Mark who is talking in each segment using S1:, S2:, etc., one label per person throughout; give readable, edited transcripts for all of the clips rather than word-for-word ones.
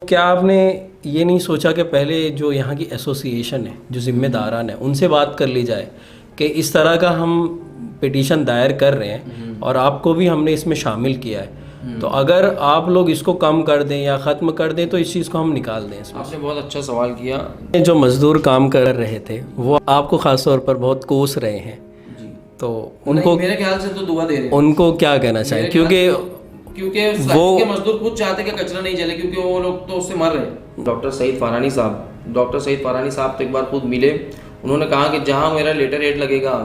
S1: क्या आपने ये नहीं सोचा कि पहले जो यहाँ की एसोसिएशन है, जो जिम्मेदारान है, उनसे बात कर ली जाए कि इस तरह का हम पिटीशन दायर कर रहे हैं और आपको भी हमने इसमें शामिल किया है, तो अगर आप लोग इसको कम कर दें या ख़त्म कर दें तो इस चीज़ को हम निकाल दें इसमें।
S2: आपने बहुत अच्छा सवाल किया।
S1: जो मज़दूर काम कर रहे थे वो आपको ख़ास तौर पर बहुत कोस रहे हैं
S2: जी।
S1: तो उनको
S2: मेरे ख्याल से तो दुआ दे रहे हैं।
S1: उनको क्या कहना चाहिए, क्योंकि
S2: वो के मजदूर खुद चाहते कि कचरा नहीं जले, क्योंकि वो लोग तो उससे मर रहे हैं। डॉक्टर सईद फारानी साहब तो एक बार खुद मिले। उन्होंने कहा कि जहाँ मेरा लेटर हेड लगेगा,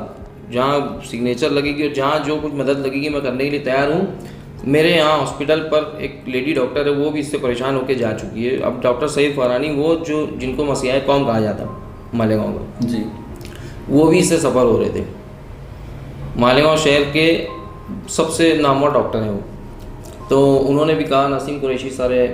S2: जहाँ सिग्नेचर लगेगी और जहाँ जो कुछ मदद लगेगी मैं करने के लिए तैयार हूँ। मेरे यहाँ हॉस्पिटल पर एक लेडी डॉक्टर है, वो भी इससे परेशान होकर जा चुकी है। अब डॉक्टर सईद फारानी, वो जो जिनको मसीहा कौम कहा जाता मालेगांव का
S1: जी,
S2: वो भी इससे सफ़र हो रहे थे। मालेगांव शहर के सबसे नामवर डॉक्टर हैं वो। तो उन्होंने भी कहा, नसीम कुरैशी सर है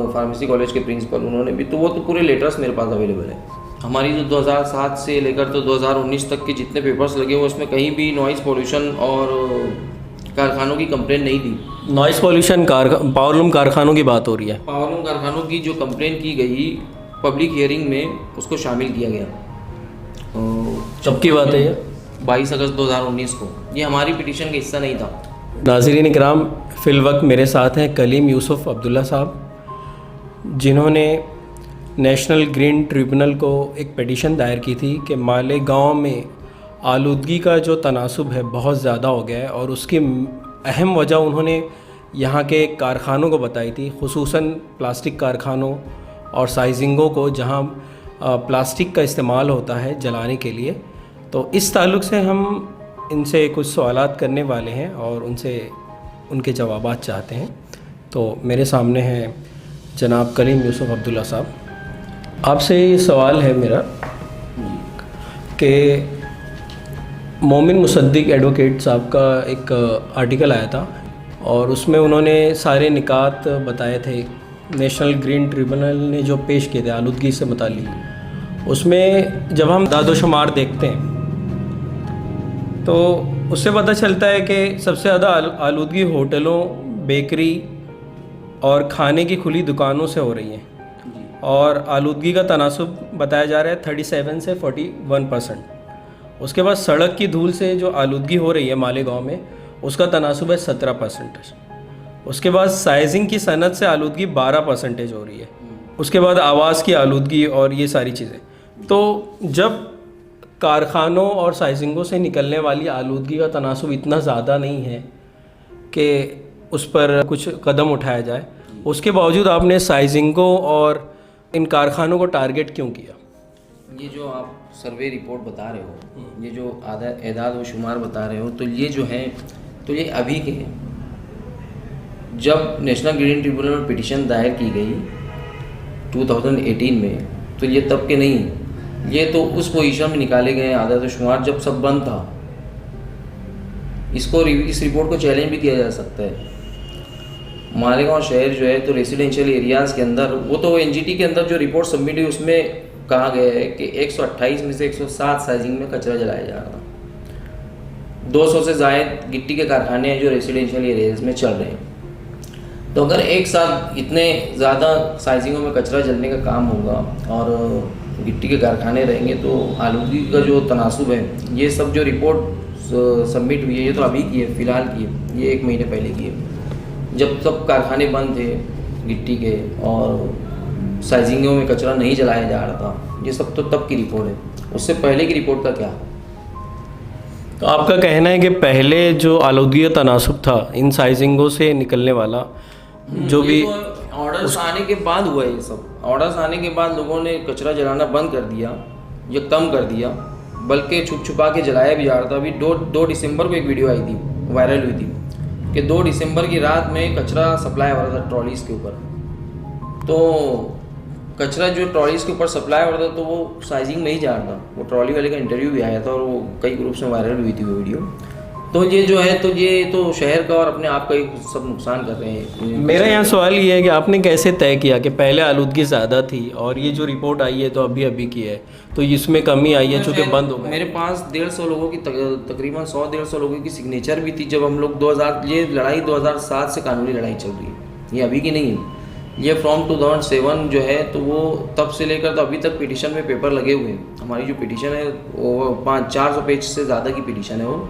S2: फार्मेसी कॉलेज के प्रिंसिपल, उन्होंने भी, तो वो तो पूरे लेटर्स मेरे पास अवेलेबल है। हमारी जो 2007 से लेकर तो 2019 तक के जितने पेपर्स लगे हुए, उसमें कहीं भी नॉइज़ पोल्यूशन और कारखानों की कंप्लेन नहीं थी।
S1: नॉइज़ पोल्यूशन पावरलूम कारखानों की बात हो रही है।
S2: पावरलूम कारखानों की जो कंप्लेन की गई पब्लिक हियरिंग में, उसको शामिल किया गया।
S1: कब की बात है ये?
S2: 22 अगस्त 2019 को। ये हमारी पिटीशन का हिस्सा नहीं था।
S1: नाज़रीन इकराम, फ़िल वक्त मेरे साथ हैं कलीम यूसुफ अब्दुल्ला साहब, जिन्होंने नेशनल ग्रीन ट्रिब्यूनल को एक पिटीशन दायर की थी कि मालेगांव में आलूदगी का जो तनासुब है बहुत ज़्यादा हो गया है, और उसकी अहम वजह उन्होंने यहाँ के कारखानों को बताई थी, खुसूसन प्लास्टिक कारखानों और साइजिंगों को, जहाँ प्लास्टिक का इस्तेमाल होता है जलाने के लिए। तो इस ताल्लुक़ से हम इनसे कुछ सवालात करने वाले हैं और उनसे उनके जवाबात चाहते हैं। तो मेरे सामने हैं जनाब कलीम यूसुफ अब्दुल्ला साहब। आपसे ये सवाल है मेरा कि मोमिन मुसद्दिक एडवोकेट साहब का एक आर्टिकल आया था और उसमें उन्होंने सारे निकात बताए थे, नेशनल ग्रीन ट्रिब्यूनल ने जो पेश किए थे आलूदगी से मुताल्लिक। उसमें जब हम दादोशुमार देखते हैं तो उससे पता चलता है कि सबसे ज़्यादा आलूदगी होटलों, बेकरी और खाने की खुली दुकानों से हो रही है, और आलूदगी का तनासुब बताया जा रहा है 37 से 41%। उसके बाद सड़क की धूल से जो आलूदगी हो रही है मालेगांव में, उसका तनासुब है 17%। उसके बाद साइजिंग की सनत से आलूदगी 12% हो रही है। उसके बाद आवाज़ की आलूदगी और ये सारी चीज़ें। तो जब कारखानों और साइजिंगों से निकलने वाली आलूदगी का तनासुब इतना ज़्यादा नहीं है कि उस पर कुछ कदम उठाया जाए, उसके बावजूद आपने साइजिंगों और इन कारखानों को टारगेट क्यों किया?
S2: ये जो आप सर्वे रिपोर्ट बता रहे हो, ये जो एदाद व शुमार बता रहे हो, तो ये जो है, तो ये अभी के हैं। जब नेशनल ग्रीन ट्रिब्यूनल में पिटीशन दायर की गई 2018 में, तो ये तब के नहीं, ये तो उस पोजीशन में निकाले गए आदाद व शुमार जब सब बंद था। इस रिपोर्ट को चैलेंज भी किया जा सकता है। मालेगांव शहर जो है तो रेसिडेंशियल एरियाज़ के अंदर, वो तो एनजीटी के अंदर जो रिपोर्ट सबमिट हुई उसमें कहा गया है कि 128 में से 107 साइजिंग में कचरा जलाया जा रहा था। 200 से ज़ायद गिट्टी के कारखाने हैं जो रेसिडेंशियल एरियाज़ में चल रहे हैं। तो अगर एक साथ इतने ज़्यादा साइजिंगों में कचरा जलने का काम होगा और गिट्टी के कारखाने रहेंगे, तो आलूदगी का जो तनासुब है, ये सब जो रिपोर्ट सबमिट हुई है, ये तो अभी की है, फ़िलहाल की है, ये 1 महीने पहले की है, जब सब कारखाने बंद थे गिट्टी के और साइजिंगों में कचरा नहीं जलाया जा रहा था। ये सब तो तब की रिपोर्ट है। उससे पहले की रिपोर्ट का क्या?
S1: तो आपका कहना है कि पहले जो आलूदगी का तनासुब था इन साइजिंगों से निकलने वाला, जो भी
S2: ऑर्डर्स आने के बाद हुआ है, ये सब ऑर्डर्स आने के बाद लोगों ने कचरा जलाना बंद कर दिया या कम कर दिया, बल्कि छुप छुपा के जलाया भी जा रहा था। अभी 2 दिसंबर को एक वीडियो आई थी, वायरल हुई थी, कि 2 दिसंबर की रात में कचरा सप्लाई हो रहा था ट्रॉलीज़ के ऊपर। तो कचरा जो ट्रॉलीज़ के ऊपर सप्लाई हो रहा था, तो वो साइजिंग में ही जा रहा था। वो ट्रॉली वाले का इंटरव्यू भी आया था और वो कई ग्रुप्स में वायरल हुई थी वो वीडियो। तो ये जो है, तो ये तो शहर का और अपने आप का ही सब नुकसान कर रहे हैं।
S1: मेरा यहाँ सवाल ये है कि आपने कैसे तय किया कि पहले आलूदगी ज़्यादा थी और ये जो रिपोर्ट आई है तो अभी की है, तो इसमें कमी आई है चूँकि बंद हो गया।
S2: मेरे पास 150 लोगों की तकरीबन 100-150 लोगों की सिग्नेचर भी थी जब हम लोग 2000, ये लड़ाई 2007 से कानूनी लड़ाई चल रही है, ये अभी की नहीं है। ये फ्रॉम 2007 जो है तो वो तब से लेकर तो अभी तक पिटीशन में पेपर लगे हुए हैं। हमारी जो पिटीशन है वो 400 पेज से ज़्यादा की पिटीशन है वो।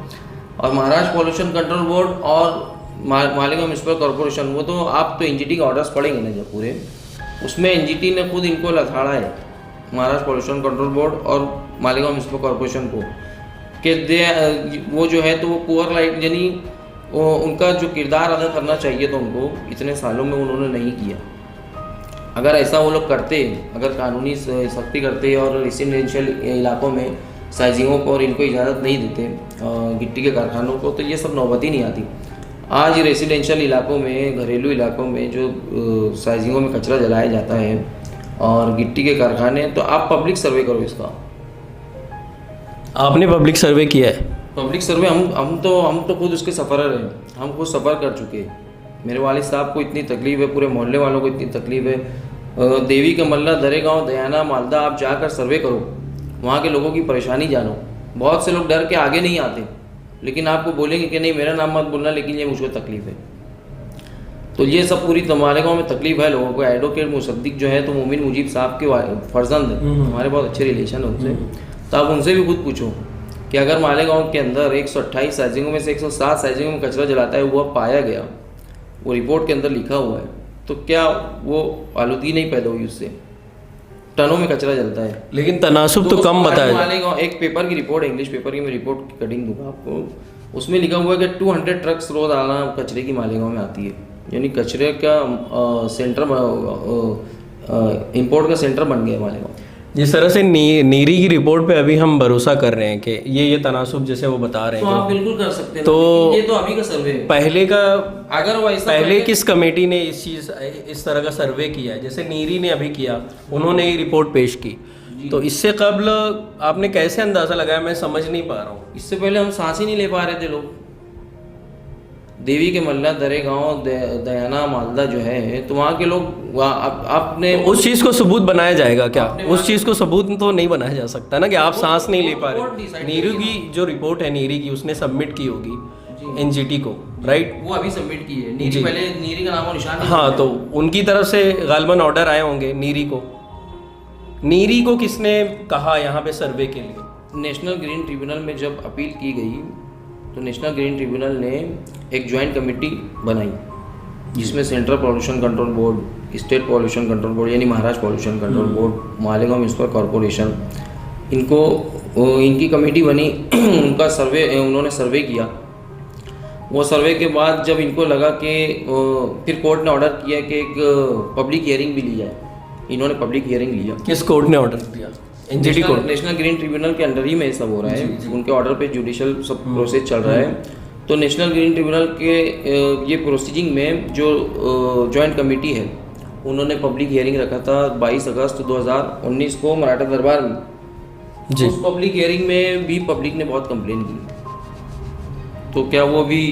S2: और महाराष्ट्र पॉल्यूशन कंट्रोल बोर्ड और मालेगांव म्यूनसिपल कॉर्पोरेशन, वो तो आप तो एनजीटी के ऑर्डर्स पढ़ेंगे ना जब पूरे, उसमें एनजीटी ने खुद इनको लथाड़ा है, महाराष्ट्र पॉल्यूशन कंट्रोल बोर्ड और मालेगांव म्यूनसिपल कॉर्पोरेशन को, कि वो जो है तो वो पुअर लाइट, यानी उनका जो किरदार अदा करना चाहिए था उनको इतने सालों में उन्होंने नहीं किया। अगर ऐसा वो लोग करते, अगर कानूनी सख्ती करते और रेसिडेंशियल इलाकों में साइजिंगों को और इनको इजाज़त नहीं देते गिट्टी के कारखानों को, तो ये सब नौबत ही नहीं आती। आज रेसिडेंशियल इलाकों में, घरेलू इलाकों में जो साइजिंगों में कचरा जलाया जाता है और गिट्टी के कारखाने, तो आप पब्लिक सर्वे करो इसका।
S1: आपने पब्लिक सर्वे किया है?
S2: पब्लिक सर्वे हम तो खुद उसके सफ़रर हैं, हम खुद सफ़र कर चुके हैं। मेरे वालिद साहब को इतनी तकलीफ़ है, पूरे मोहल्ले वालों को इतनी तकलीफ़ है। देवी के मल्ला, दरेगांव, दयाना, मालदा आप जाकर सर्वे करो, वहाँ के लोगों की परेशानी जानो। बहुत से लोग डर के आगे नहीं आते, लेकिन आपको बोलेंगे कि नहीं मेरा नाम मत बोलना, लेकिन ये मुझको तकलीफ़ है। तो ये सब पूरी मालेगांव में तकलीफ़ है लोगों को। एडवोकेट मुसद्दिक जो है तो मोमिन मुजीब साहब के फर्जंद है, हमारे बहुत अच्छे रिलेशन है उनसे, तो आप उनसे भी खुद पूछो कि अगर मालेगांव के अंदर 128 साइजिंगों में से 107 साइजिंगों में कचरा जलाता है, वो पाया गया, वो रिपोर्ट के अंदर लिखा हुआ है, तो क्या वो आलूदगी नहीं पैदा हुई उससे? टनों में कचरा जलता है।
S1: लेकिन तनासुब तो कम बताया।
S2: मालेगांव एक पेपर की रिपोर्ट, इंग्लिश पेपर की मैं रिपोर्ट की कटिंग दूंगा आपको, उसमें लिखा हुआ है कि 200 ट्रक्स रोज आना कचरे की मालेगांव में आती है, यानी कचरे का सेंटर, इंपोर्ट का सेंटर बन गया मालेगांव।
S1: जिस तरह से नीरी की रिपोर्ट पे अभी हम भरोसा कर रहे हैं कि ये तनासुब जैसे वो बता रहे हैं,
S2: तो आप बिल्कुल कर सकते हैं।
S1: तो
S2: ये तो अभी का सर्वे है।
S1: पहले का,
S2: अगर वो ऐसा
S1: पहले किस कमेटी ने इस तरह का सर्वे किया है? जैसे नीरी ने अभी किया, उन्होंने ही रिपोर्ट पेश की, तो इससे कबल आपने कैसे अंदाज़ा लगाया? मैं समझ नहीं पा रहा हूँ।
S2: इससे पहले हम सांस ही नहीं ले पा रहे थे लोग। देवी के मल्ला, दरेगांव, दयाना, मालदा जो है, तो वहाँ के लोग आपने
S1: तो उस चीज़ को सबूत बनाया जाएगा क्या? उस चीज़ को सबूत तो नहीं बनाया जा सकता ना कि आप सांस नहीं ले पा रहे। नीरू की जो रिपोर्ट है, नीरी की, उसने सबमिट की होगी एनजीटी को, राइट?
S2: वो अभी सबमिट की है। नीरी पहले, नीरी का नाम और निशान नहीं।
S1: हाँ, तो उनकी तरफ से गालबन ऑर्डर आए होंगे नीरी को। नीरी को किसने कहा यहाँ पे सर्वे के लिए?
S2: नेशनल ग्रीन ट्रिब्यूनल में जब अपील की गई, तो नेशनल ग्रीन ट्रिब्यूनल ने एक ज्वाइंट कमेटी बनाई, जिसमें central pollution control board, state pollution control board यानी Maharashtra pollution control board, Malegaon municipal corporation, इनकी कमेटी बनी। उनका सर्वे, उन्होंने सर्वे किया। वो सर्वे के बाद जब इनको लगा कि फिर कोर्ट ने ऑर्डर किया कि एक पब्लिक हियरिंग भी ली जाए। इन्होंने पब्लिक हियरिंग लिया।
S1: किस कोर्ट ने ऑर्डर दिया? NGT court.
S2: National green tribunal के अंडर ही में सब हो रहा है, उनके ऑर्डर पे जुडिशियल सब प्रोसेस चल रहा है। तो नेशनल ग्रीन ट्रिब्यूनल के ये प्रोसीजिंग में जो जॉइंट कमेटी है, उन्होंने पब्लिक हियरिंग रखा था 22 अगस्त 2019 को मराठा दरबार में जी। उस पब्लिक हियरिंग में भी पब्लिक ने बहुत कंप्लेन की। तो क्या वो भी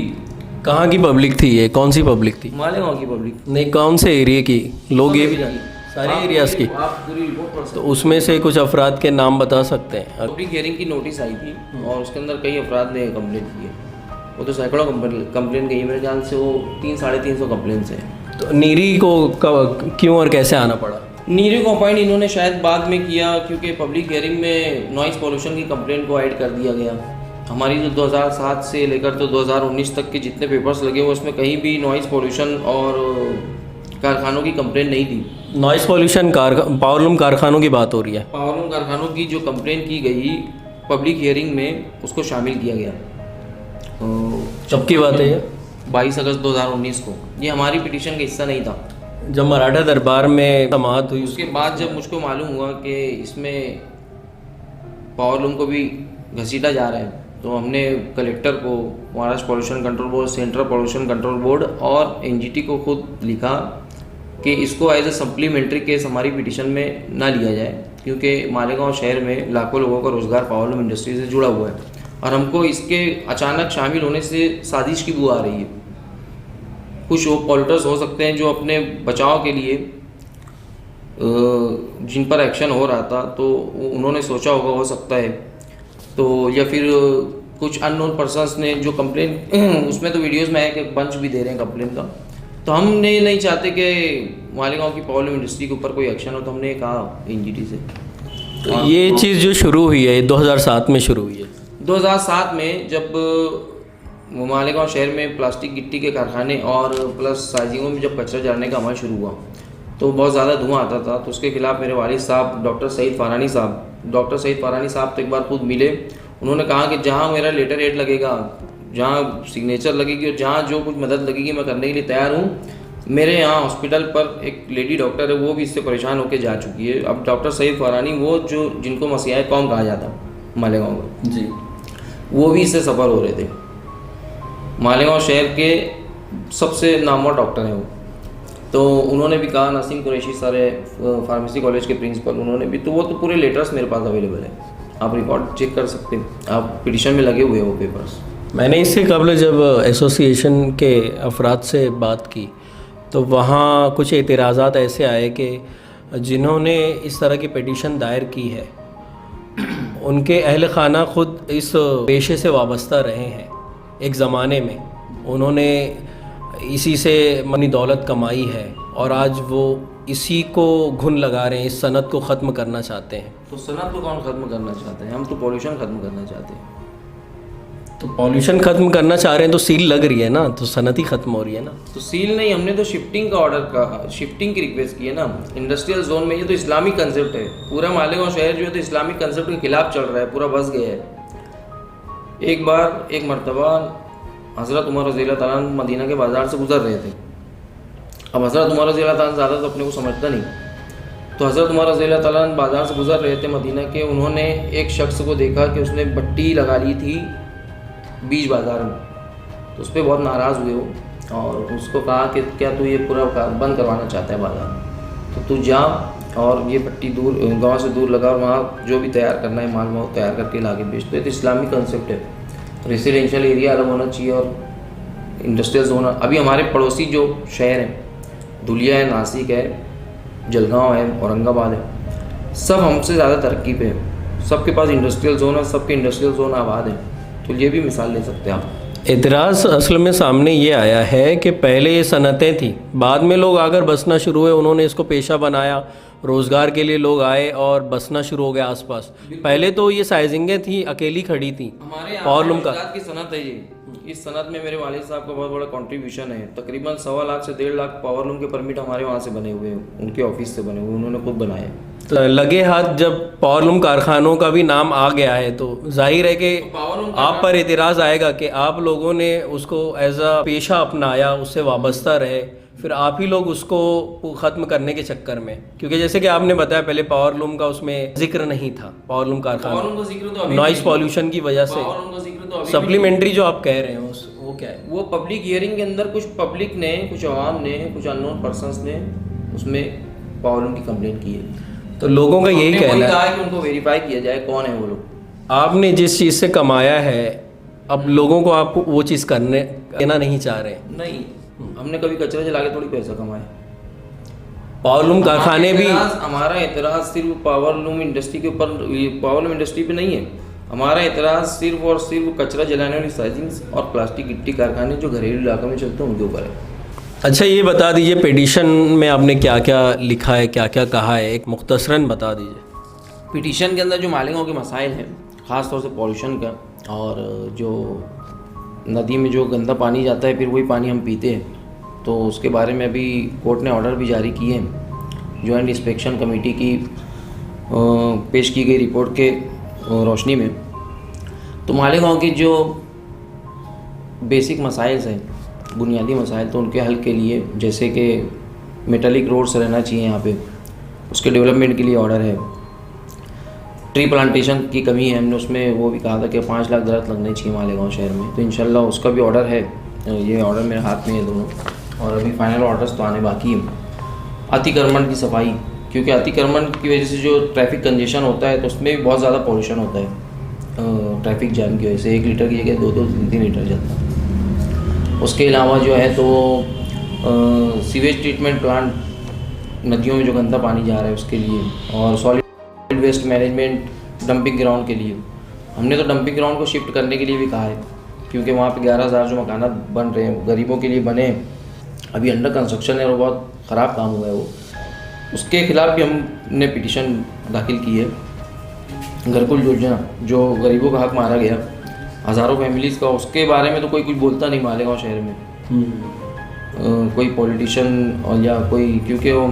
S1: कहाँ की पब्लिक थी? ये कौन सी पब्लिक थी?
S2: मालेगांव की पब्लिक।
S1: नहीं, कौन से एरिया की लोग? ये भी सारे एरियाज की।
S2: आप पूरी रिपोर्ट पढ़ सकते
S1: तो उसमें से कुछ अफराद के नाम बता सकते हैं?
S2: पब्लिक हियरिंग की नोटिस आई थी और उसके अंदर कई अफराद ने कंप्लेन की है। वो तो सैकड़ों कंप्लेन गई है, मेरे ख्याल से वो 300-350 कंप्लेन है।
S1: तो नीरी को क्यों और कैसे आना पड़ा?
S2: नीरी को अपॉइंट इन्होंने शायद बाद में किया, क्योंकि पब्लिक हियरिंग में नॉइज़ पॉल्यूशन की कंप्लेन को ऐड कर दिया गया। हमारी जो 2007 से लेकर तो 2019 तक के जितने पेपर्स लगे हुए, उसमें कहीं भी नॉइज़ पॉल्यूशन और कारखानों की कंप्लेन नहीं थी।
S1: नॉइज़ पॉल्यूशन पावरलूम कारखानों की बात हो रही है।
S2: पावरलूम कारखानों की जो कंप्लेन की गई पब्लिक हियरिंग में, उसको शामिल किया गया।
S1: कब की बात है ये?
S2: 22 अगस्त 2019 को। ये हमारी पिटीशन का हिस्सा नहीं था।
S1: जब मराठा दरबार में समाअत हुई,
S2: उसके बाद जब मुझको मालूम हुआ कि इसमें पावरलूम को भी घसीटा जा रहा है, तो हमने कलेक्टर को, Maharashtra pollution control board, central pollution control board और एनजीटी को खुद लिखा कि इसको एज ए सप्लीमेंट्री केस हमारी पिटीशन में ना लिया जाए, क्योंकि मालेगांव शहर में लाखों लोगों का रोज़गार पावरलूम इंडस्ट्री से जुड़ा हुआ है और हमको इसके अचानक शामिल होने से साजिश की बू आ रही है। कुछ वो पॉलिटर्स हो सकते हैं जो अपने बचाव के लिए जिन पर एक्शन हो रहा था, तो उन्होंने सोचा होगा, हो सकता है, तो या फिर कुछ अननोन पर्सन्स ने जो कंप्लेन उसमें तो वीडियोस में है कि बंच भी दे रहे हैं कंप्लेन का, तो हमने नहीं चाहते कि मालेगांव की पावर लूम इंडस्ट्री के ऊपर कोई एक्शन हो, तो हमने कहा एनजीटी से।
S1: तो ये चीज़ जो शुरू हुई है 2007 में शुरू हुई है।
S2: 2007 में जब मालेगांव शहर में प्लास्टिक गिट्टी के कारखाने और प्लस साइजिंगों में जब कचरा जलाने का अमल शुरू हुआ तो बहुत ज़्यादा धुआं आता था। तो उसके खिलाफ मेरे वालिद साहब डॉक्टर सईद फ़ारानी साहब तो एक बार खुद मिले। उन्होंने कहा कि जहाँ मेरा लेटर हेड लगेगा, जहाँ सिग्नेचर लगेगी और जहाँ जो कुछ मदद लगेगी मैं करने के लिए तैयार हूँ। मेरे यहाँ हॉस्पिटल पर एक लेडी डॉक्टर है, वो भी इससे परेशान होकर जा चुकी है। अब डॉक्टर सईद फ़ारानी, वो जो जिनको मसीहा कौम कहा जाता मालेगांव में
S1: जी, वो
S2: भी इससे सफ़र हो रहे थे। मालेगांव शहर के सबसे नामवर डॉक्टर हैं वो। तो उन्होंने भी कहा, नसीम कुरैशी सर है फार्मेसी कॉलेज के प्रिंसिपल, उन्होंने भी, तो वो तो पूरे लेटर्स मेरे पास अवेलेबल है, आप रिकॉर्ड चेक कर सकते हैं, आप पिटीशन में लगे हुए हैं वो पेपर्स।
S1: मैंने इससे कबल जब एसोसिएशन के अफराद से बात की तो वहाँ कुछ एतराज़ात ऐसे आए कि जिन्होंने इस तरह की पिटीशन दायर की है उनके अहल खाना खुद इस पेशे से वाबस्ता रहे हैं। एक ज़माने में उन्होंने इसी से मनी दौलत कमाई है और आज वो इसी को घुन लगा रहे हैं, इस सनत को ख़त्म करना चाहते हैं।
S2: तो सनत को कौन ख़त्म करना चाहते हैं? हम तो पॉल्यूशन ख़त्म करना चाहते हैं।
S1: तो पॉल्यूशन ख़त्म करना चाह रहे हैं तो सील लग रही है ना, तो सनत ही ख़त्म हो रही है ना।
S2: तो सील नहीं, हमने तो शिफ्टिंग का ऑर्डर का, शिफ्टिंग की रिक्वेस्ट की है ना इंडस्ट्रियल जोन में। ये तो इस्लामिक कंसेप्ट है, पूरा मालेगांव शहर जो है तो इस्लामिक कंसेप्ट के खिलाफ चल रहा है, पूरा बस गया है। एक मरतबा हज़रत उमर रज़ी अल्लाह ताला मदीना के बाज़ार से गुजर रहे थे। अब हज़रत उमर रज़ी अल्लाह ताला ज़्यादा तो अपने को समझता नहीं, तो हज़रत उमर रज़ी अल्लाह ताला बाज़ार से गुजर रहे थे मदीना के। उन्होंने एक शख्स को देखा कि उसने बट्टी लगा ली थी बीच बाज़ार में, तो उस पर बहुत नाराज़ हुए वो और उसको कहा कि क्या तू ये पूरा बंद करवाना चाहता है बाज़ार, तो तू जा और ये पट्टी दूर गांव से दूर लगा और वहाँ जो भी तैयार करना है माल वहाँ तैयार करके ला के बेच। तो ये तो इस्लामिक कंसेप्ट है। रेसिडेंशियल एरिया अलग होना चाहिए और इंडस्ट्रियल जोन। अभी हमारे पड़ोसी जो शहर हैं, धुलिया है, नासिक है, जलगांव है, औरंगाबाद है, सब हमसे ज़्यादा तरक्की पे है। सबके पास इंडस्ट्रियल जोन है, सबके इंडस्ट्रियल जोन आबाद है। तो ये भी मिसाल ले सकते हैं आप।
S1: एतराज़ असल में सामने ये आया है कि पहले ये सनतें थी, बाद में लोग आकर बसना शुरू हुए, उन्होंने इसको पेशा बनाया, रोज़गार के लिए लोग आए और बसना शुरू हो गया आसपास। पहले तो ये साइजिंगें थी, अकेली खड़ी थी।
S2: हमारे
S1: पावर लूम का
S2: की सनत है ये। इस सनत में मेरे वालिद साहब का बहुत बड़ा कंट्रीब्यूशन है। तकरीबन 1.25 लाख से 1.5 लाख पावर लूम के परमिट हमारे वहाँ से बने हुए हैं, उनके ऑफिस से बने हुए, उन्होंने खुद बनाए।
S1: तो लगे हाथ जब पावर लूम कारखानों का भी नाम आ गया है तो जाहिर है कि आप पर एतराज़ आएगा कि आप लोगों ने उसको एज अ पेशा अपनाया, उससे वाबस्ता रहे, फिर आप ही लोग उसको ख़त्म करने के चक्कर में, क्योंकि जैसे कि आपने बताया पहले पावर लूम का उसमें जिक्र नहीं था, पावर लूम कारखाना नॉइस पॉल्यूशन की वजह से सप्लीमेंट्री जो आप कह रहे हैं वो क्या है?
S2: वो पब्लिक हियरिंग के अंदर कुछ पब्लिक ने, कुछ आवाम ने, कुछ अननोन पर्सन्स ने उसमें पावर लूम की कंप्लेंट की है।
S1: तो लोगों का यही कहना
S2: है कि उनको वेरीफाई किया जाए कौन है वो लोग।
S1: आपने जिस चीज़ से कमाया है अब लोगों को आप वो चीज़ करने देना नहीं चाह रहे।
S2: नहीं, हमने कभी कचरा जला के थोड़ी पैसा कमाया।
S1: पावर लूम कारखाने भी,
S2: हमारा एतराज़ सिर्फ पावर लूम इंडस्ट्री के ऊपर, पावर लूम इंडस्ट्री पे नहीं है। हमारा एतराज़ सिर्फ और सिर्फ कचरा जलाने वाली साइजिंग और प्लास्टिक गिट्टी कारखाने जो घरेलू इलाकों में चलते हैं उनके ऊपर है।
S1: अच्छा ये बता दीजिए पिटीशन में आपने क्या क्या लिखा है, क्या क्या कहा है, एक मुख्तसरन बता दीजिए।
S2: पिटीशन के अंदर जो मालेगांव के मसाइल हैं, ख़ास तौर से पॉल्यूशन का और जो नदी में जो गंदा पानी जाता है फिर वही पानी हम पीते हैं, तो उसके बारे में अभी कोर्ट ने ऑर्डर भी जारी किए हैं। जॉइंट इंस्पेक्शन कमेटी की पेश की गई रिपोर्ट के रोशनी में तो मालेगांव की जो बेसिक मसाइल हैं, बुनियादी मसाइल, तो उनके हल के लिए जैसे कि मेटालिक रोड्स रहना चाहिए यहाँ पे, उसके डेवलपमेंट के लिए ऑर्डर है। ट्री प्लांटेशन की कमी है, हमने उसमें वो भी कहा था कि 5 लाख दरख्त लगने चाहिए मालेगांव शहर में, तो इंशाल्लाह उसका भी ऑर्डर है। ये ऑर्डर मेरे हाथ में है दोनों, और अभी फाइनल ऑर्डर्स तो आने बाकी है। अतिक्रमण की सफाई, क्योंकि अतिक्रमण की वजह से जो ट्रैफिक कंजेशन होता है तो उसमें भी बहुत ज़्यादा पॉल्यूशन होता है ट्रैफिक जैम की वजह से। 1 लीटर की जगह 2-2, 3-3 लीटर जाता है। उसके अलावा जो है तो सीवेज ट्रीटमेंट प्लांट, नदियों में जो गंदा पानी जा रहा है उसके लिए, और solid waste management, dumping ground के लिए। हमने तो डंपिंग ग्राउंड को शिफ्ट करने के लिए भी कहा है, क्योंकि वहाँ पे 11,000 जो मकाना बन रहे हैं गरीबों के लिए बने, अभी अंडर कंस्ट्रक्शन है और बहुत ख़राब काम हुआ है वो, उसके खिलाफ भी हमने पिटीशन दाखिल की है। घरकुल योजना जो गरीबों का हक मारा गया हज़ारों फैमिलीज़ का, उसके बारे में तो कोई कुछ बोलता नहीं मालेगांव शहर में। कोई पॉलिटिशियन और या कोई, क्योंकि वो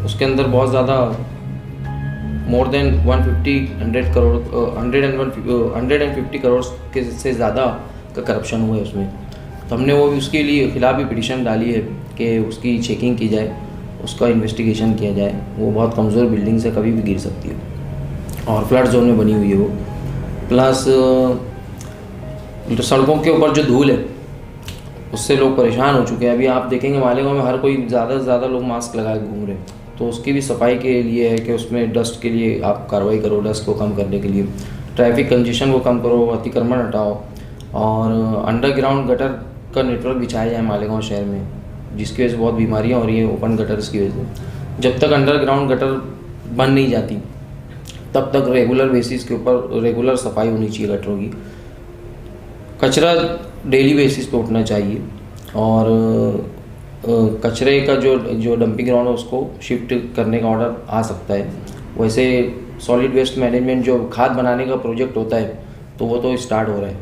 S2: उसके अंदर बहुत ज़्यादा मोर देन 150 करोड़ के से ज़्यादा का करप्शन हुआ है उसमें। तो हमने वो उसके लिए खिलाफ भी पिटीशन डाली है कि उसकी चेकिंग की जाए, उसका इन्वेस्टिगेशन किया जाए। वो बहुत कमज़ोर बिल्डिंग से कभी भी गिर सकती है और फ्लड जोन में बनी हुई है वो। प्लस तो सड़कों के ऊपर जो धूल है उससे लोग परेशान हो चुके हैं। अभी आप देखेंगे मालेगांव में हर कोई ज़्यादा से ज़्यादा लोग मास्क लगाए घूम रहे हैं, तो उसकी भी सफाई के लिए है कि उसमें डस्ट के लिए आप कार्रवाई करो, डस्ट को कम करने के लिए ट्रैफिक कंजेशन को कम करो, अतिक्रमण हटाओ और अंडरग्राउंड गटर का नेटवर्क बिछाया जाए मालेगांव शहर में, जिसकी वजह से बहुत बीमारियाँ हो रही हैं ओपन गटर्स की वजह से। जब तक अंडरग्राउंड गटर बन नहीं जाती तब तक रेगुलर बेसिस के ऊपर रेगुलर सफाई होनी चाहिए गटरों की। कचरा डेली बेसिस पे उठना चाहिए और कचरे का जो डंपिंग ग्राउंड है उसको शिफ्ट करने का ऑर्डर आ सकता है। वैसे सॉलिड वेस्ट मैनेजमेंट जो खाद बनाने का प्रोजेक्ट होता है तो वो तो स्टार्ट हो रहा है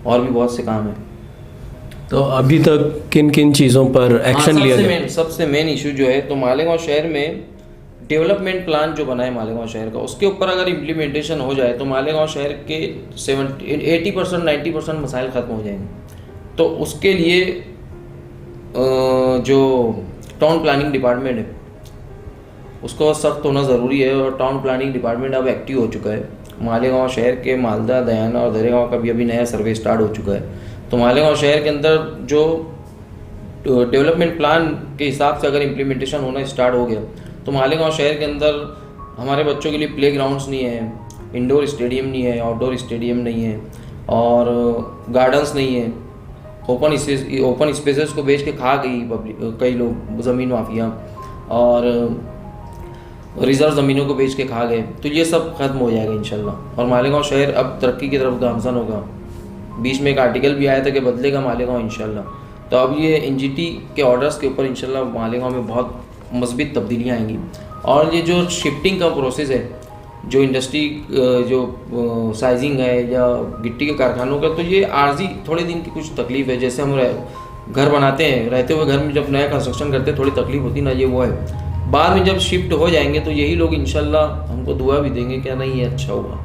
S2: और भी बहुत से काम है।
S1: तो अभी तक किन किन चीज़ों पर एक्शन लिया गया?
S2: सबसे मेन इशू जो है तो मालेगांव शहर में डेवलपमेंट प्लान जो बना है मालेगांव शहर का, उसके ऊपर अगर इम्प्लीमेंटेशन हो जाए तो मालेगांव शहर के 80% 90% मसाइल ख़त्म हो जाएंगे। तो उसके लिए जो टाउन प्लानिंग डिपार्टमेंट है उसको सख्त होना ज़रूरी है और टाउन प्लानिंग डिपार्टमेंट अब एक्टिव हो चुका है। मालेगांव शहर के मालदा, दयाना और दरेगांव का भी अभी नया सर्वे स्टार्ट हो चुका है। तो मालेगांव शहर के अंदर जो डेवलपमेंट प्लान के हिसाब से अगर इम्प्लीमेंटेशन होना स्टार्ट हो गया तो मालेगांव शहर के अंदर हमारे बच्चों के लिए प्ले ग्राउंड्स नहीं है, इंडोर स्टेडियम नहीं है, आउटडोर स्टेडियम नहीं है और गार्डन्स नहीं है। ओपन स्पेसेस को बेच के खा गई पब्लिक, कई लोग ज़मीन माफिया और रिजर्व ज़मीनों को बेच के खा गए। तो ये सब खत्म हो जाएगा इंशाल्लाह और मालेगांव शहर अब तरक्की की तरफ गामज़न होगा। बीच में एक आर्टिकल भी आया था कि बदलेगा मालेगांव इंशाल्लाह। तो अब ये एनजीटी के ऑर्डर्स के ऊपर इंशाल्लाह मालेगांव में बहुत मज़बूत तब्दीलियाँ आएंगी। और ये जो शिफ्टिंग का प्रोसेस है, जो इंडस्ट्री जो साइजिंग है या गिट्टी के कारखानों का, तो ये आर्जी थोड़े दिन की कुछ तकलीफ़ है। जैसे हम घर बनाते हैं, रहते हुए घर में जब नया कंस्ट्रक्शन करते हैं थोड़ी तकलीफ होती ना, ये वो है। बाद में जब शिफ्ट हो जाएंगे तो यही लोग इंशाल्लाह हमको दुआ भी देंगे क्या नहीं ये अच्छा हुआ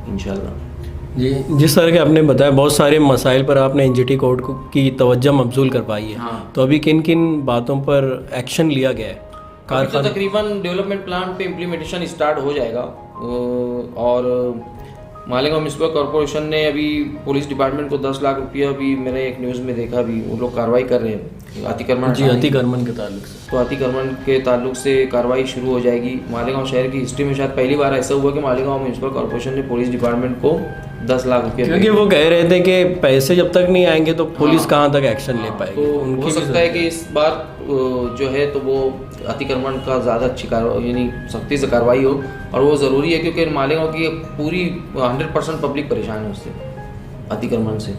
S2: इंशाल्लाह।
S1: जी, जिस तरह के आपने बताया बहुत सारे मसाइल पर आपने एनजीटी कोर्ट की तवज्जो मबजूल कर पाई है।
S2: हाँ।
S1: तो अभी किन किन बातों पर एक्शन लिया गया है?
S2: तो तकरीबन डेवलपमेंट प्लान पे इम्प्लीमेंटेशन स्टार्ट हो जाएगा और मालेगांव म्युनिसिपल कॉरपोरेशन ने अभी पुलिस डिपार्टमेंट को 10 लाख रुपया, अभी मैंने एक न्यूज़ में देखा, अभी वो लोग कार्रवाई कर रहे हैं अतिक्रमण।
S1: जी, अतिक्रमण के ताल्लुक से।
S2: तो अतिक्रमण के ताल्लुक से कार्रवाई शुरू हो जाएगी। मालेगांव शहर की हिस्ट्री में शायद पहली बार ऐसा हुआ कि मालेगांव म्युनिसिपल कॉरपोरेशन ने पुलिस डिपार्टमेंट को 10 लाख रुपये,
S1: क्योंकि वो कह रहे थे कि पैसे जब तक नहीं आएंगे तो पुलिस कहाँ तक एक्शन ले पाएगी।
S2: तो हो सकता है कि इस बार जो है तो वो अतिक्रमण का ज़्यादा अच्छी कार्रवाई यानी सख्ती से कार्रवाई हो और वो ज़रूरी है क्योंकि मालेगांव की पूरी 100% पब्लिक परेशान है उससे, अतिक्रमण से।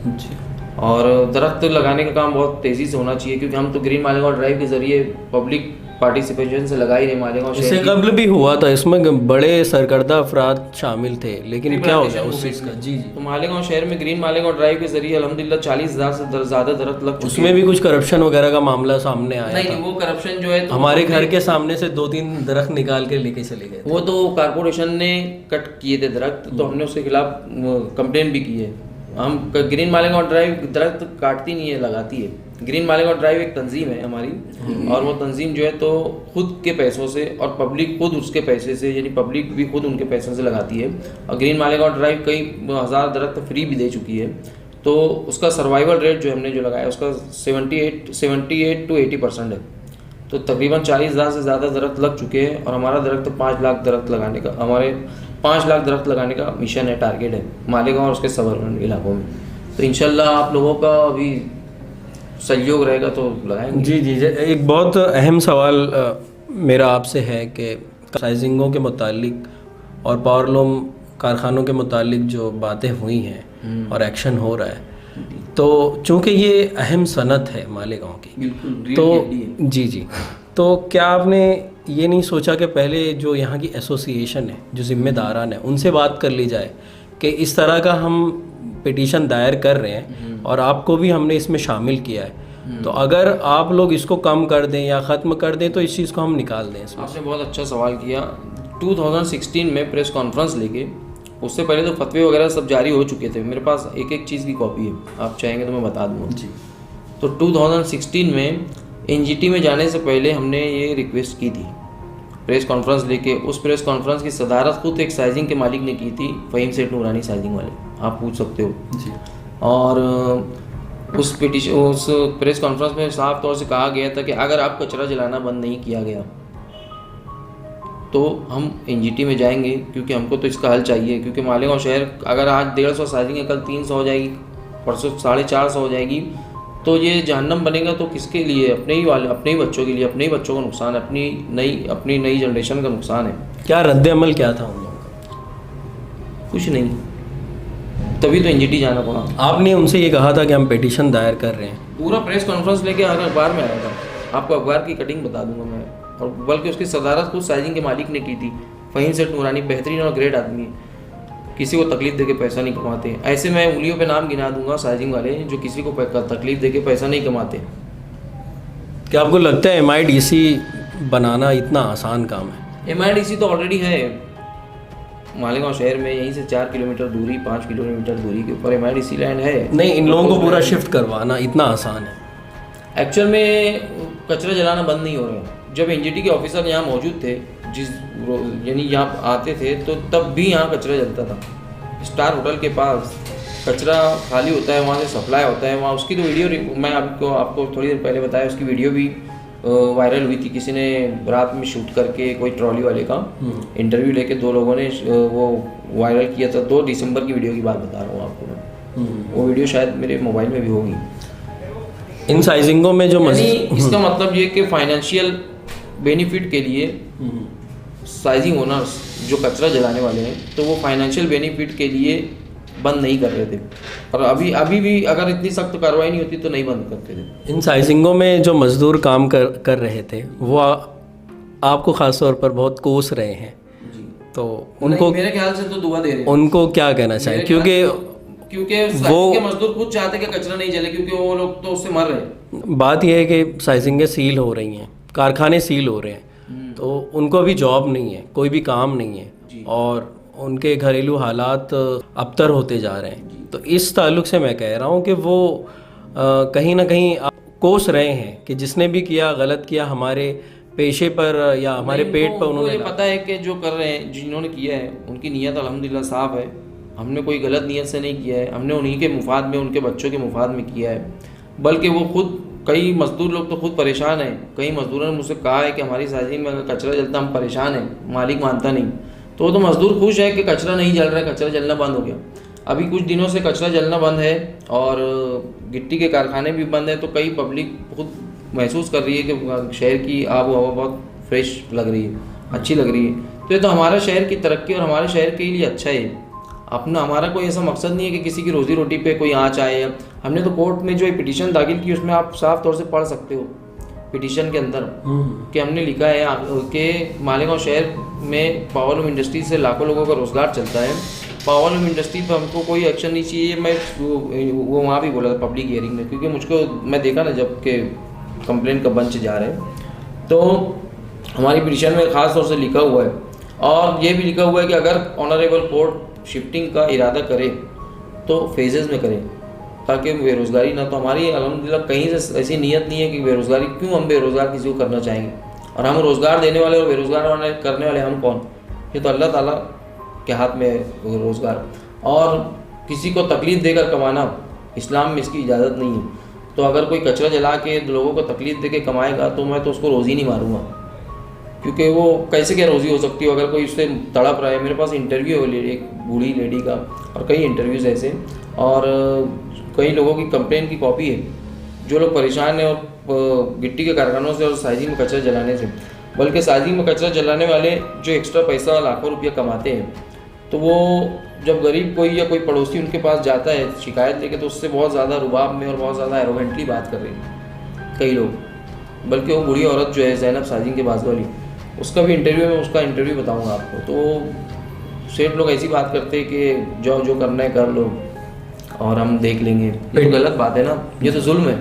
S2: और दरख्त लगाने का काम बहुत तेज़ी से होना चाहिए क्योंकि हम तो ग्रीन मालेगांव ड्राइव के ज़रिए पब्लिक पार्टिसिपेशन से लगा ही रहे मालेगांव शहर।
S1: इससे कबल भी हुआ था, इसमें बड़े सरकर्दा अफराद शामिल थे, लेकिन क्या हो गया उस चीज़ का? जी जी।
S2: तो मालेगांव शहर में ग्रीन मालेगांव ड्राइव के जरिए अल्हम्दुलिल्लाह 40,000 से ज़्यादा दरख्त लग चुके हैं।
S1: उसमें भी कुछ करप्शन वगैरह का मामला सामने आया
S2: नहीं, वो करप्शन जो है तो
S1: हमारे घर के सामने से 2-3 दरख्त निकाल के लेके चले गए।
S2: वो तो कारपोरेशन ने कट किए थे दरख्त, तो हमने उसके खिलाफ कंप्लेन भी की है। हम ग्रीन मालेगांव ड्राइव दरख्त काटती नहीं है, लगाती है। ग्रीन मालेगांव ड्राइव एक तंजीम है हमारी और वो तंजीम जो है तो खुद के पैसों से और पब्लिक खुद उसके पैसे से, यानी पब्लिक भी खुद उनके पैसों से लगाती है। और ग्रीन मालेगांव ड्राइव कई 1000 दरख्त फ्री भी दे चुकी है। तो उसका सर्वाइवल रेट जो हमने जो लगाया उसका 78 to 80% है। तो तकरीबन 40,000 से ज़्यादा दरख्त लग चुके हैं और हमारा दरख्त 5 लाख दरख्त लगाने का, हमारे 5 लाख दरख्त लगाने का मिशन है, टारगेट है मालेगांव और उसके सबअर्बन इलाकों में। तो इंशाल्लाह आप लोगों का अभी सहयोग रहेगा तो लगाएंगे।
S1: जी जी। एक बहुत अहम सवाल मेरा आपसे है कि साइजिंगों के मुतालिक और पावरलूम कारखानों के मुतालिक जो बातें हुई हैं और एक्शन हो रहा है, तो चूँकि ये अहम सनत है मालेगांव की,
S2: बिल्कुल
S1: तो जी, तो क्या आपने ये नहीं सोचा कि पहले जो यहाँ की एसोसिएशन है, जो जिम्मेदारान है, उनसे बात कर ली जाए कि इस तरह का हम पिटीशन दायर कर रहे हैं और आपको भी हमने इसमें शामिल किया है, तो अगर आप लोग इसको कम कर दें या ख़त्म कर दें तो इस चीज़ को हम निकाल दें इसमें।
S2: आपने बहुत अच्छा सवाल किया। 2016 में प्रेस कॉन्फ्रेंस लेके, उससे पहले तो फतवे वगैरह सब जारी हो चुके थे, मेरे पास एक एक चीज़ की कॉपी है, आप चाहेंगे तो मैं बता दूँगा
S1: जी।
S2: तो 2016 में एनजीटी में जाने से पहले हमने ये रिक्वेस्ट की थी प्रेस कॉन्फ्रेंस लेके। उस प्रेस कॉन्फ्रेंस की सदारत खुद एक साइजिंग के मालिक ने की थी, फ़हीम सेठ नूरानी साइजिंग वाले, आप पूछ सकते हो
S1: जी।
S2: और उस प्रेस कॉन्फ्रेंस में साफ तौर से कहा गया था कि अगर आप कचरा जलाना बंद नहीं किया गया तो हम एनजीटी में जाएंगे, क्योंकि हमको तो इसका हल चाहिए। क्योंकि मालेगांव शहर अगर आज 150 साइजिंग है, कल 300 हो जाएगी, परसों 450 हो जाएगी, तो ये जहन्नम बनेगा। तो किसके लिए? अपने ही बच्चों के लिए, अपने ही बच्चों का नुकसान है, अपनी नई जनरेशन का नुकसान है।
S1: क्या रद्द अमल क्या था उन लोगों का?
S2: कुछ नहीं, तभी तो एनजीटी जाना पड़ा।
S1: आपने उनसे ये कहा था कि हम पिटीशन दायर कर रहे हैं?
S2: पूरा प्रेस कॉन्फ्रेंस लेके हर अखबार में आया था, आपको अखबार की कटिंग बता दूंगा मैं। और बल्कि उसकी सदारत खुद साइजिंग के मालिक ने की थी। फ़हीम सेठ नूरानी बेहतरीन और ग्रेट आदमी है, किसी को तकलीफ देके पैसा नहीं कमाते। ऐसे मैं उंगलियों पे नाम गिना दूंगा साइजिंग वाले जो किसी को तकलीफ देके पैसा नहीं कमाते।
S1: क्या आपको लगता है MIDC बनाना इतना आसान काम है?
S2: MIDC तो ऑलरेडी है मालेगांव शहर में, यहीं से 4 किलोमीटर दूरी, 5 किलोमीटर दूरी के ऊपर MIDC लैंड है।
S1: नहीं, इन लोगों को पूरा शिफ्ट करवाना इतना आसान है?
S2: एक्चुअल में कचरा जलाना बंद नहीं हो रहे हैं। जब एनजीटी के ऑफिसर यहाँ मौजूद थे, यानी यहाँ आते थे, तो तब भी यहाँ कचरा जलता था। स्टार होटल के पास कचरा खाली होता है, वहाँ से सप्लाई होता है, वहाँ उसकी तो वीडियो मैं आपको थोड़ी देर पहले बताया, उसकी वीडियो भी वायरल हुई थी। किसी ने रात में शूट करके, कोई ट्रॉली वाले का इंटरव्यू लेके 2 लोगों ने वो वायरल किया था। 2 दिसंबर की वीडियो की बात बता रहा हूँ आपको मैं, वो वीडियो शायद मेरे मोबाइल में भी होगी।
S1: इन साइजिंगों में जो
S2: इसका मतलब ये कि फाइनेंशियल बेनिफिट के लिए साइजिंग ओनर्स जो कचरा जलाने वाले हैं, तो वो फाइनेंशियल बेनिफिट के लिए बंद नहीं कर रहे थे। और अभी भी अगर इतनी सख्त कार्रवाई नहीं होती तो नहीं बंद करते थे।
S1: इन साइजिंगों में जो मजदूर काम कर रहे थे वो आपको ख़ास तौर पर बहुत कोस रहे हैं, तो उनको
S2: मेरे ख्याल से तो दुआ दे रहे हैं।
S1: उनको क्या कहना चाहिए? क्योंकि
S2: वो मजदूर खुद चाहते कि कचरा नहीं जले, क्योंकि वो लोग तो उससे मर रहे हैं।
S1: बात यह है कि साइजिंगें सील हो रही हैं, कारखाने सील हो रहे हैं, तो उनको अभी जॉब नहीं है, कोई भी काम नहीं है और उनके घरेलू हालात अबतर होते जा रहे हैं। तो इस ताल्लुक से मैं कह रहा हूँ कि वो कहीं ना कहीं कोस रहे हैं कि जिसने भी किया गलत किया, हमारे पेशे पर या हमारे पेट पर उन्होंने
S2: पता है कि जो कर रहे हैं, जिन्होंने किया है, उनकी नीयत अल्हम्दुलिल्लाह साफ़ है। हमने कोई गलत नीयत से नहीं किया है, हमने उन्हीं के मुफाद में, उनके बच्चों के मुफाद में किया है। बल्कि वो खुद, कई मजदूर लोग तो खुद परेशान हैं। कई मजदूरों ने मुझसे कहा है कि हमारी साइजिंग में अगर कचरा जलता हम परेशान हैं, मालिक मानता नहीं। तो वो तो मजदूर खुश है कि कचरा नहीं जल रहा है, कचरा जलना बंद हो गया। अभी कुछ दिनों से कचरा जलना बंद है और गिट्टी के कारखाने भी बंद हैं, तो कई पब्लिक खुद महसूस कर रही है कि शहर की आब हवा बहुत फ्रेश लग रही है, अच्छी लग रही है। तो ये तो हमारा शहर की तरक्की और हमारे शहर के लिए अच्छा है। हमारा कोई ऐसा मकसद नहीं है कि किसी की रोज़ी रोटी पे कोई आँच आए। हमने तो कोर्ट में जो पिटीशन दाखिल की, उसमें आप साफ तौर से पढ़ सकते हो पिटीशन के अंदर कि हमने लिखा है कि मालेगांव शहर में पावरलूम इंडस्ट्री से लाखों लोगों का रोज़गार चलता है। पावरलूम इंडस्ट्री पर हमको कोई एक्शन नहीं चाहिए। मैं वो वहाँ भी बोला था पब्लिक हियरिंग में, क्योंकि मुझको मैं देखा ना जब के कंप्लेंट का बंच जा रहे हैं, तो हमारी पिटीशन में ख़ास तौर से लिखा हुआ है और ये भी लिखा हुआ है कि अगर ऑनरेबल कोर्ट शिफ्टिंग का इरादा करे तो फेजेस में करें, ताकि बेरोज़गारी ना। तो हमारी अल्हम्दुलिल्लाह कहीं से ऐसी नीयत नहीं है कि बेरोज़गारी, क्यों हम बेरोज़गार किसी को करना चाहेंगे। और हम रोज़गार देने वाले और बेरोज़गार वाले करने वाले हम कौन? ये तो अल्लाह ताला के हाथ में है रोज़गार। और किसी को तकलीफ़ देकर कमाना, इस्लाम में इसकी इजाज़त नहीं है। तो अगर कोई कचरा जला के लोगों को तकलीफ़ दे के कमाएगा तो मैं तो उसको रोज़ी नहीं मारूँगा, क्योंकि वो कैसे क्या रोज़ी हो सकती हो अगर कोई उससे तड़प रहा है। मेरे पास इंटरव्यू है एक बूढ़ी लेडी का और कई इंटरव्यूज़ ऐसे, और कई लोगों की कंप्लेन की कॉपी है जो लोग परेशान हैं और गिट्टी के कारखानों से और साइजिंग में कचरा जलाने से। बल्कि साइजिंग में कचरा जलाने वाले जो एक्स्ट्रा पैसा लाखों रुपया कमाते हैं, तो वो जब गरीब कोई या कोई पड़ोसी उनके पास जाता है शिकायत लेके, तो उससे बहुत ज़्यादा रुबाब में और बहुत ज़्यादा एरोगेंटली बात कर रहे हैं कई लोग। बल्कि वो बूढ़ी औरत जो है ज़ैनब साजिन के बाजू वाली, उसका भी इंटरव्यू में उसका इंटरव्यू बताऊंगा आपको। तो सेठ लोग ऐसी बात करते हैं कि जो जो करना है कर लो और हम देख लेंगे। ये तो गलत बात है ना, ये तो जुल्म है,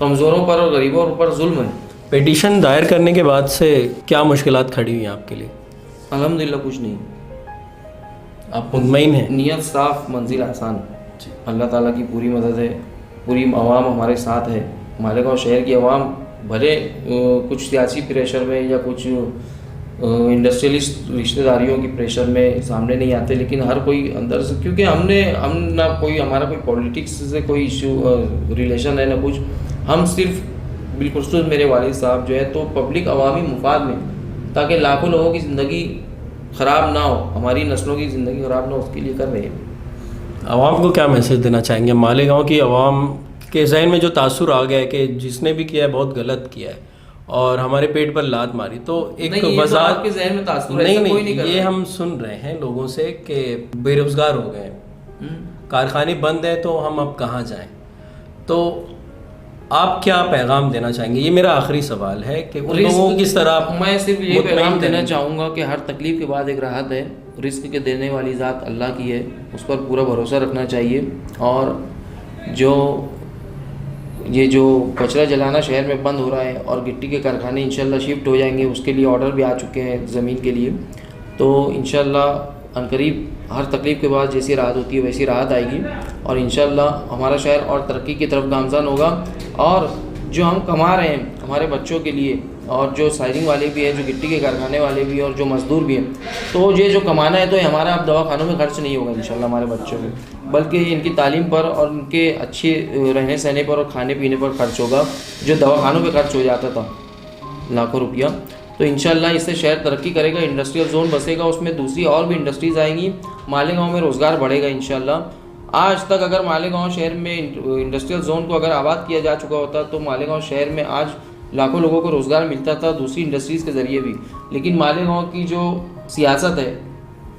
S2: कमज़ोरों पर और गरीबों पर जुल्म है।
S1: पिटीशन दायर करने के बाद से क्या मुश्किलात खड़ी हुई हैं आपके लिए?
S2: अल्हम्दुलिल्लाह कुछ नहीं।
S1: आप मुतमईन हैं?
S2: नीयत साफ, मंजिल आसान। अल्लाह ताला की पूरी मदद है, पूरी आवाम हमारे साथ है। मालेगांव शहर की आवाम भले कुछ सियासी प्रेशर में या कुछ इंडस्ट्रियलिस्ट रिश्तेदारियों की प्रेशर में सामने नहीं आते, लेकिन हर कोई अंदर से, क्योंकि हम ना कोई हमारा कोई पॉलिटिक्स से कोई इशू रिलेशन है ना कुछ, हम सिर्फ बिलखुसूस मेरे वालिद साहब जो है तो पब्लिक अवामी मुफाद में, ताकि लाखों लोगों की ज़िंदगी ख़राब ना हो, हमारी नस्लों की ज़िंदगी ख़राब ना हो, उसके लिए कर रहे हैं।
S1: आवाम को क्या मैसेज देना चाहेंगे? मालेगांव की आवाम के जहन में जो तासुर आ गया है कि जिसने भी किया है बहुत गलत किया है और हमारे पेट पर लात मारी, तो एक
S2: बाजार के जहन में तासुर
S1: नहीं, ये हम सुन रहे हैं लोगों से कि बेरोजगार हो गए, कारखाने बंद है, तो हम अब कहाँ जाएं? तो आप क्या पैगाम देना चाहेंगे? ये मेरा आखिरी सवाल है कि उन लोगों को किस तरह
S2: मैं सिर्फ ये पैगाम देना चाहूँगा कि हर तकलीफ के बाद एक राहत है। रिस्क के देने वाली ज़ात अल्लाह की है, उस पर पूरा भरोसा रखना चाहिए। और जो कचरा जलाना शहर में बंद हो रहा है और गिट्टी के कारखाने इंशाल्लाह शिफ्ट हो जाएंगे, उसके लिए ऑर्डर भी आ चुके हैं ज़मीन के लिए। तो इंशाल्लाह अनकरीब हर तकलीफ़ के बाद जैसी राहत होती है वैसी राहत आएगी और इंशाल्लाह हमारा शहर और तरक्की की तरफ गामज़न होगा। और जो हम कमा रहे हैं हमारे बच्चों के लिए, और जो साइरिंग वाले भी हैं, जो गिट्टी के कारखाने वाले भी हैं और जो मज़दूर भी हैं, तो ये जो कमाना है तो ये हमारा अब दवाखानों में खर्च नहीं होगा इंशाल्लाह हमारे बच्चों में, बल्कि इनकी तालीम पर और इनके अच्छे रहने सहने पर और खाने पीने पर खर्च होगा, जो दवाखानों पे खर्च हो जाता था लाखों रुपया। तो इंशाल्लाह इससे शहर तरक्की करेगा, इंडस्ट्रियल जोन बसेगा, उसमें दूसरी और भी इंडस्ट्रीज़ आएंगी, मालेगांव में रोज़गार बढ़ेगा इंशाल्लाह। आज तक अगर मालेगांव शहर में इंडस्ट्रियल जोन को अगर आबाद किया जा चुका होता तो मालेगांव शहर में आज लाखों लोगों को रोज़गार मिलता था दूसरी इंडस्ट्रीज़ के ज़रिए भी। लेकिन मालेगांव की जो सियासत है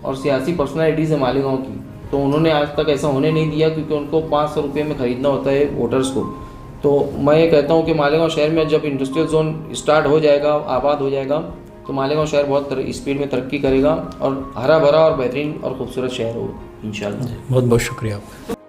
S2: और सियासी पर्सनैलिटीज़ है मालेगांव की, तो उन्होंने आज तक ऐसा होने नहीं दिया, क्योंकि उनको 500 रुपये में ख़रीदना होता है वोटर्स को। तो मैं ये कहता हूँ कि मालेगांव शहर में जब इंडस्ट्रियल जोन स्टार्ट हो जाएगा, आबाद हो जाएगा, तो मालेगांव शहर बहुत स्पीड में तरक्की करेगा और हरा भरा और बेहतरीन और खूबसूरत शहर होगा इंशाल्लाह।
S1: बहुत बहुत शुक्रिया आपका।